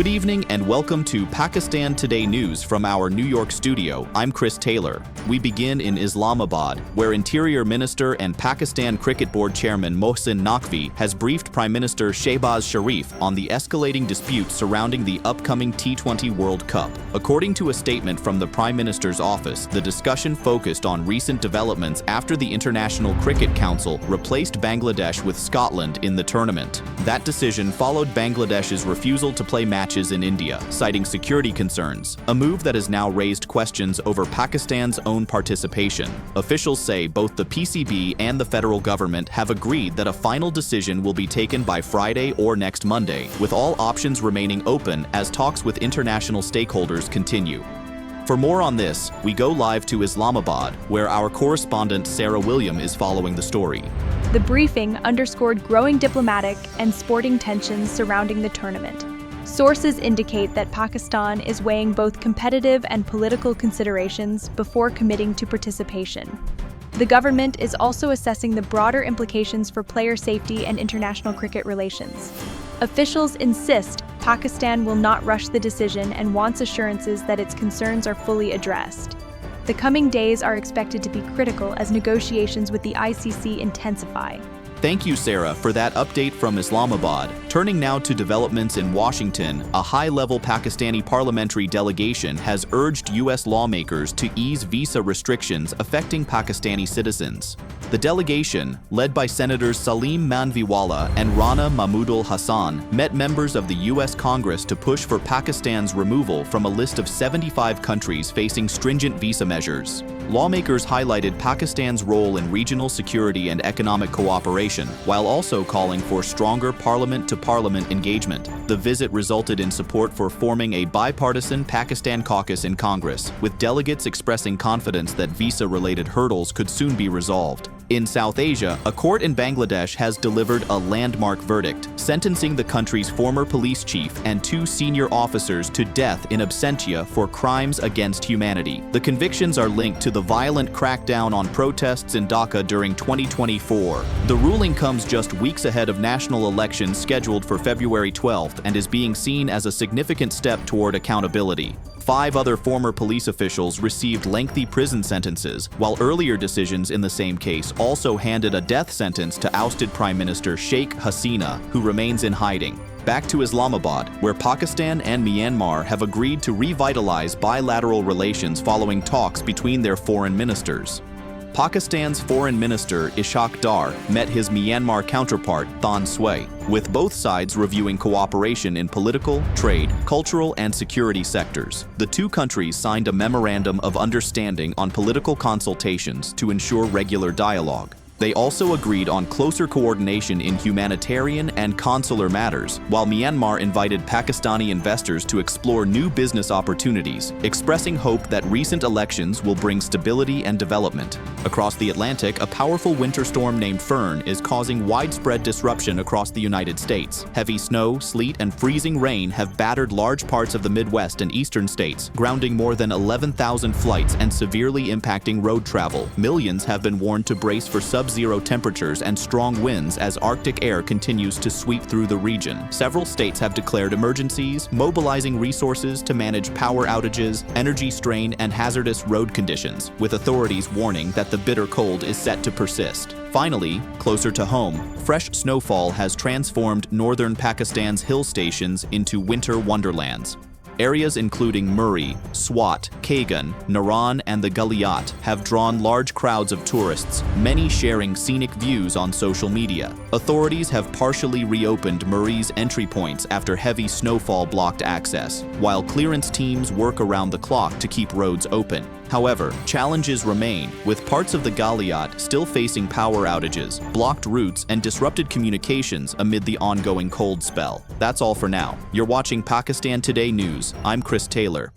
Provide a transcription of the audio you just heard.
Good evening and welcome to Pakistan Today News from our New York studio. I'm Chris Taylor. We begin in Islamabad, where Interior Minister and Pakistan Cricket Board Chairman Mohsin Naqvi has briefed Prime Minister Shehbaz Sharif on the escalating dispute surrounding the upcoming T20 World Cup. According to a statement from the Prime Minister's office, the discussion focused on recent developments after the International Cricket Council replaced Bangladesh with Scotland in the tournament. That decision followed Bangladesh's refusal to play matches in India, citing security concerns, a move that has now raised questions over Pakistan's own participation. Officials say both the PCB and the federal government have agreed that a final decision will be taken by Friday or next Monday, with all options remaining open as talks with international stakeholders continue. For more on this, we go live to Islamabad, where our correspondent Sarah William is following the story. The briefing underscored growing diplomatic and sporting tensions surrounding the tournament. Sources indicate that Pakistan is weighing both competitive and political considerations before committing to participation. The government is also assessing the broader implications for player safety and international cricket relations. Officials insist Pakistan will not rush the decision and wants assurances that its concerns are fully addressed. The coming days are expected to be critical as negotiations with the ICC intensify. Thank you, Sarah, for that update from Islamabad. Turning now to developments in Washington, a high-level Pakistani parliamentary delegation has urged U.S. lawmakers to ease visa restrictions affecting Pakistani citizens. The delegation, led by Senators Salim Manviwala and Rana Mahmoodul Hassan, met members of the U.S. Congress to push for Pakistan's removal from a list of 75 countries facing stringent visa measures. Lawmakers highlighted Pakistan's role in regional security and economic cooperation, while also calling for stronger parliament-to-parliament engagement. The visit resulted in support for forming a bipartisan Pakistan caucus in Congress, with delegates expressing confidence that visa-related hurdles could soon be resolved. In South Asia, a court in Bangladesh has delivered a landmark verdict, sentencing the country's former police chief and 2 senior officers to death in absentia for crimes against humanity. The convictions are linked to the violent crackdown on protests in Dhaka during 2024. The ruling comes just weeks ahead of national elections scheduled for February 12th and is being seen as a significant step toward accountability. 5 other former police officials received lengthy prison sentences, while earlier decisions in the same case also handed a death sentence to ousted Prime Minister Sheikh Hasina, who remains in hiding. Back to Islamabad, where Pakistan and Myanmar have agreed to revitalize bilateral relations following talks between their foreign ministers. Pakistan's Foreign Minister Ishaq Dar met his Myanmar counterpart Than Shwe, with both sides reviewing cooperation in political, trade, cultural, and security sectors. The 2 countries signed a memorandum of understanding on political consultations to ensure regular dialogue. They also agreed on closer coordination in humanitarian and consular matters, while Myanmar invited Pakistani investors to explore new business opportunities, expressing hope that recent elections will bring stability and development. Across the Atlantic, a powerful winter storm named Fern is causing widespread disruption across the United States. Heavy snow, sleet, and freezing rain have battered large parts of the Midwest and eastern states, grounding more than 11,000 flights and severely impacting road travel. Millions have been warned to brace for sub-zero temperatures and strong winds as Arctic air continues to sweep through the region. Several states have declared emergencies, mobilizing resources to manage power outages, energy strain, and hazardous road conditions, with authorities warning that the bitter cold is set to persist. Finally, closer to home, fresh snowfall has transformed northern Pakistan's hill stations into winter wonderlands. Areas including Murree, Swat, Kagan, Naran, and the Guliyat have drawn large crowds of tourists, many sharing scenic views on social media. Authorities have partially reopened Murree's entry points after heavy snowfall blocked access, while clearance teams work around the clock to keep roads open. However, challenges remain, with parts of the Guliyat still facing power outages, blocked routes, and disrupted communications amid the ongoing cold spell. That's all for now. You're watching Pakistan Today News. I'm Chris Taylor.